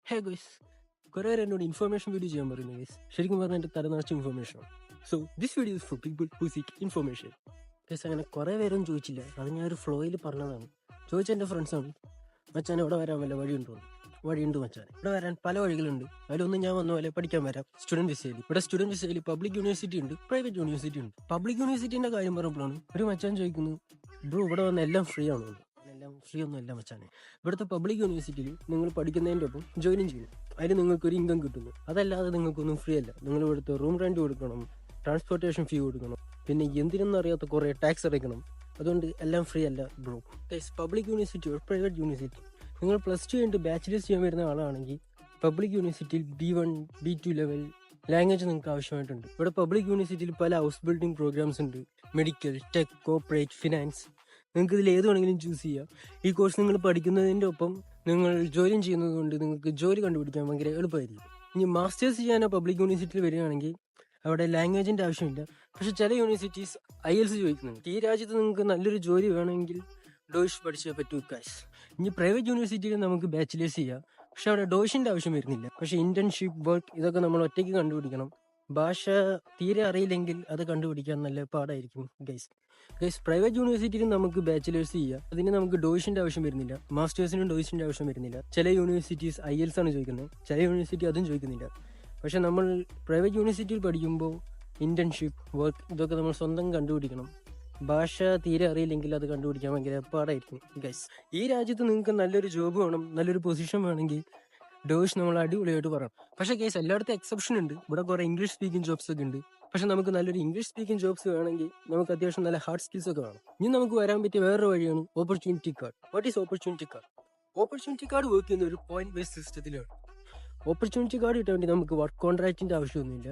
Hey guys, കുറെ പേര് എന്നോട് ഇൻഫർമേഷൻ വീഡിയോ ചെയ്യാൻ പറയുന്നു ഗൈസ്. ശരിക്കും പറഞ്ഞാൽ എൻ്റെ തല നിറച്ച information. So this video is for people who seek information. Guys, അങ്ങനെ കുറെ പേരൊന്നും ചോദിച്ചില്ല, അത് ഞാൻ ഒരു ഫ്ലോയിൽ പറഞ്ഞതാണ്. ചോദിച്ച എൻ്റെ ഫ്രണ്ട്സാണ്. മച്ചാൻ ഇവിടെ വരാൻ വല്ല വഴിയുണ്ടോ? വഴിയുണ്ട് മച്ചാൻ, ഇവിടെ വരാൻ പല വഴികളുണ്ട്. അതിലൊന്നും ഞാൻ വന്ന പോലെ പഠിക്കാൻ വരാം. സ്റ്റുഡന്റ് വിസയിൽ ഇവിടെ സ്റ്റുഡന്റ് വിസയിൽ പബ്ലിക് യൂണിവേഴ്സിറ്റി ഉണ്ട്, പ്രൈവറ്റ് യൂണിവേഴ്സിറ്റി ഉണ്ട്. പബ്ലിക് യൂണിവേഴ്സിറ്റിന്റെ കാര്യം പറഞ്ഞപ്പോഴാണ് ഒരു മച്ചാൻ ചോദിക്കുന്നു, ബ്രോ ഇവിടെ വന്ന എല്ലാം ഫ്രീ ആണോ? എല്ലാം ഫ്രീ ഒന്നും അല്ല മച്ചാനെ. ഇവിടുത്തെ പബ്ലിക് യൂണിവേഴ്സിറ്റിയിൽ നിങ്ങൾ പഠിക്കുന്നതിൻ്റെ ഒപ്പം ജോയിൻ ചെയ്യുന്നു, അതിന് നിങ്ങൾക്കൊരു ഇൻകം കിട്ടുന്നു. അതല്ലാതെ നിങ്ങൾക്കൊന്നും ഫ്രീ അല്ല. നിങ്ങൾ ഇവിടുത്തെ റൂം റെന്റ് കൊടുക്കണം, ട്രാൻസ്പോർട്ടേഷൻ ഫീ കൊടുക്കണം, പിന്നെ എന്തിനൊന്നും അറിയാത്ത കുറേ ടാക്സ് അടയ്ക്കണം. അതുകൊണ്ട് എല്ലാം ഫ്രീ അല്ല ബ്രോ. പബ്ലിക് യൂണിവേഴ്സിറ്റി ഒരു പ്രൈവറ്റ് യൂണിവേഴ്സിറ്റി. നിങ്ങൾ +2 കഴിഞ്ഞിട്ട് ബാച്ചിലേഴ്സ് ചെയ്യാൻ വരുന്ന ആളാണെങ്കിൽ പബ്ലിക് യൂണിവേഴ്സിറ്റിയിൽ B1 B2 ലെവൽ ലാംഗ്വേജ് നിങ്ങൾക്ക് ആവശ്യമായിട്ടുണ്ട്. ഇവിടെ പബ്ലിക് യൂണിവേഴ്സിറ്റിയിൽ പല ഹൗസ് ബിൽഡിംഗ് പ്രോഗ്രാംസ് ഉണ്ട്, മെഡിക്കൽ, ടെക്, കോർപ്പറേറ്റ്, ഫിനാൻസ്. നിങ്ങൾക്ക് ഇതിൽ ഏത് വേണമെങ്കിലും ചൂസ് ചെയ്യാം. ഈ കോഴ്സ് നിങ്ങൾ പഠിക്കുന്നതിൻ്റെ ഒപ്പം നിങ്ങൾ ജോയിൻ ചെയ്യുന്നത് കൊണ്ട് നിങ്ങൾക്ക് ജോലി കണ്ടുപിടിക്കാൻ ഭയങ്കര എളുപ്പമായിരിക്കും. ഇനി മാസ്റ്റേഴ്സ് ചെയ്യാനോ പബ്ലിക് യൂണിവേഴ്സിറ്റിയിൽ വരികയാണെങ്കിൽ അവിടെ ലാംഗ്വേജിൻ്റെ ആവശ്യമില്ല. പക്ഷെ ചില യൂണിവേഴ്സിറ്റീസ് IELTS ചോദിക്കുന്നുണ്ട്. ഈ രാജ്യത്ത് നിങ്ങൾക്ക് നല്ലൊരു ജോലി വേണമെങ്കിൽ ഡോയിഷ് പഠിച്ചേ പറ്റൂ കാശ്. ഇനി പ്രൈവറ്റ് യൂണിവേഴ്സിറ്റിയിൽ നമുക്ക് ബാച്ചിലേഴ്സ് ചെയ്യാം, പക്ഷെ അവിടെ ഡോയിഷിൻ്റെ ആവശ്യം വരുന്നില്ല. പക്ഷെ ഇന്റേൺഷിപ്പ്, വർക്ക് ഇതൊക്കെ നമ്മൾ ഒറ്റയ്ക്ക് കണ്ടുപിടിക്കണം. ഭാഷ തീരെ അറിയില്ലെങ്കിൽ അത് കണ്ടുപിടിക്കാൻ നല്ല പാടായിരിക്കും ഗൈസ്. പ്രൈവറ്റ് യൂണിവേഴ്സിറ്റിയിൽ നമുക്ക് ബാച്ചിലേഴ്സ് ചെയ്യാം, അതിന് നമുക്ക് ഡോയിഷിന്റെ ആവശ്യം വരുന്നില്ല. മാസ്റ്റേഴ്സിനും ഡോയിഷിന്റെ ആവശ്യം വരുന്നില്ല. ചില യൂണിവേഴ്സിറ്റീസ് IELTS ആണ് ചോദിക്കുന്നത്, ചില യൂണിവേഴ്സിറ്റി അതും ചോദിക്കുന്നില്ല. പക്ഷെ നമ്മൾ പ്രൈവറ്റ് യൂണിവേഴ്സിറ്റിയിൽ പഠിക്കുമ്പോൾ ഇന്റേൺഷിപ്പ്, വർക്ക് ഇതൊക്കെ നമ്മൾ സ്വന്തം കണ്ടുപിടിക്കണം. ഭാഷ തീരെ അറിയില്ലെങ്കിൽ അത് കണ്ടുപിടിക്കാൻ ഭയങ്കര പാടായിരിക്കും ഗൈസ്. ഈ രാജ്യത്ത് നിങ്ങൾക്ക് നല്ലൊരു ജോബ് വേണം, നല്ലൊരു പൊസിഷൻ വേണമെങ്കിൽ ഡോയിഷ് നമ്മൾ അടിപൊളിയായിട്ട് പറയാം. പക്ഷേ കേസ് എല്ലായിടത്തും എക്സെപ്ഷൻ ഉണ്ട്. ഇവിടെ കുറെ ഇംഗ്ലീഷ് സ്പീക്കിംഗ് ജോബ്സ് ഒക്കെ ഉണ്ട്. പക്ഷെ നമുക്ക് നല്ലൊരു ഇംഗ്ലീഷ് സ്പീക്കിംഗ് ജോബ്സ് വേണമെങ്കിൽ നമുക്ക് അത്യാവശ്യം നല്ല ഹാർഡ് സ്കിൽസ് ഒക്കെ വേണം. ഇനി നമുക്ക് വരാൻ പറ്റിയ വേറൊരു വഴിയാണ് opportunity card. What is opportunity card? Opportunity card work ചെയ്യുന്ന ഒരു പോയിന്റ് ബേസ്ഡ് സിസ്റ്റത്തിലാണ്. ഓപ്പർച്യൂണിറ്റി കാർഡ് കിട്ടാൻ വേണ്ടി നമുക്ക് വർക്ക് കോൺട്രാക്റ്റിന്റെ ആവശ്യമൊന്നുമില്ല.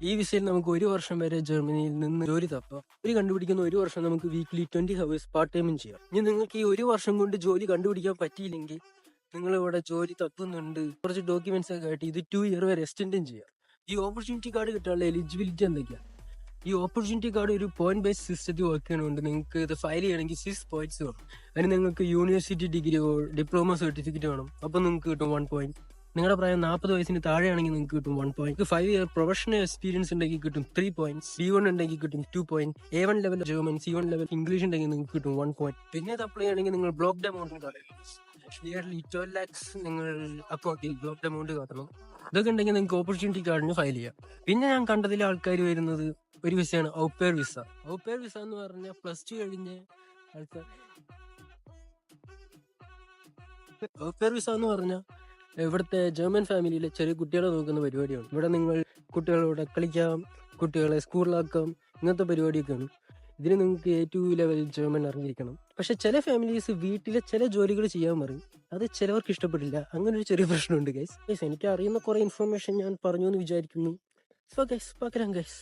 ഈ വിസയിൽ നമുക്ക് 1 വർഷം വരെ ജർമ്മനിയിൽ നിന്ന് ജോലി തപ്പാം. കണ്ടുപിടിക്കുന്ന 1 വർഷം നമുക്ക് വീക്ക്ലി 20 ഹവേഴ്സ് പാർട്ട് ടൈമും ചെയ്യാം. ഇനി നിങ്ങൾക്ക് ഈ 1 വർഷം കൊണ്ട് ജോലി കണ്ടുപിടിക്കാൻ പറ്റിയില്ലെങ്കിൽ നിങ്ങൾ ഇവിടെ ജോലി തപ്പുന്നുണ്ട്, കുറച്ച് ഡോക്യുമെന്റ്സ് ഒക്കെ ആയിട്ട് ഇത് 2 ഇയർ വരെ എക്സ്റ്റെൻഡും ചെയ്യാം. ഈ ഓപ്പർച്യൂണിറ്റി കാർഡ് കിട്ടാനുള്ള എലിജിബിലിറ്റി എന്തൊക്കെയാണ്? ഈ ഓപ്പർച്യൂണിറ്റി കാർഡ് ഒരു പോയിന്റ് ബേസ്ഡ് സിസ്റ്റത്തിൽ വർക്ക് ചെയ്യണതുകൊണ്ട് നിങ്ങൾക്ക് ഇത് ഫയൽ ചെയ്യണമെങ്കിൽ 6 പോയിന്റ്സ് വേണം. അതിന് നിങ്ങൾക്ക് യൂണിവേഴ്സിറ്റി ഡിഗ്രിയോ ഡിപ്ലോമ സർട്ടിഫിക്കറ്റ് വേണം. അപ്പം നിങ്ങൾക്ക് കിട്ടും 1 പോയിന്റ്. നിങ്ങളുടെ പ്രായം 40 വയസ്സിന് താഴെയാണെങ്കിൽ നിങ്ങൾക്ക് കിട്ടും 1 പോയിന്റ്. 5 ഇയർ പ്രൊഫഷണൽ എക്സ്പീരിയൻസ് ഉണ്ടെങ്കിൽ കിട്ടും 3 പോയിന്റ്സ്. B1 ഉണ്ടെങ്കിൽ കിട്ടും 2 point. A1 level German, C1 level English ഉണ്ടെങ്കിൽ നിങ്ങൾക്ക് കിട്ടും 1 പോയിന്റ്. പിന്നെ ഇത് അപ്ലൈ ചെയ്യണമെങ്കിൽ നിങ്ങൾ ബ്ലോക്ക്ഡ് എമൗണ്ട് നിയർലി 12 lakhs നിങ്ങൾ അക്കൗണ്ടിൽ ബ്ലോക്ക്ഡ് എമൗണ്ട് കാട്ടണം. ഇതൊക്കെ ഉണ്ടെങ്കിൽ നിങ്ങൾക്ക് ഓപ്പർച്യൂണിറ്റി കാർഡിന് ഫയൽ ചെയ്യാം. പിന്നെ ഞാൻ കണ്ടതിലെ ആൾക്കാർ വരുന്നത് ഒരു വിസയാണ് ഔപെയർ വിസ. ഔപെയർ വിസ എന്ന് പറഞ്ഞാൽ +2 കഴിഞ്ഞ ആൾക്കാർ. ഔപെയർ വിസ എന്ന് പറഞ്ഞാൽ ഇവിടുത്തെ ജർമ്മൻ ഫാമിലിയിലെ ചെറിയ കുട്ടികളെ നോക്കുന്ന പരിപാടിയാണ്. ഇവിടെ നിങ്ങൾ കുട്ടികളോടെ കളിക്കാം, കുട്ടികളെ സ്കൂളിലാക്കാം, ഇങ്ങനത്തെ പരിപാടിയൊക്കെയാണ്. ഇതിന് നിങ്ങൾക്ക് A2 ലെവൽ ജർമ്മൻ അറിഞ്ഞിരിക്കണം. പക്ഷെ ചില ഫാമിലീസ് വീട്ടിലെ ചില ജോലികൾ ചെയ്യാൻ പറയും, അത് ചിലവർക്ക് ഇഷ്ടപ്പെട്ടില്ല. അങ്ങനെ ഒരു ചെറിയ പ്രശ്നമുണ്ട് ഗൈസ്. എനിക്ക് അറിയുന്ന കുറെ ഇൻഫർമേഷൻ ഞാൻ പറഞ്ഞു എന്ന് വിചാരിക്കുന്നു. സോ ഗൈസ്, പാക്കലാം ഗൈസ്.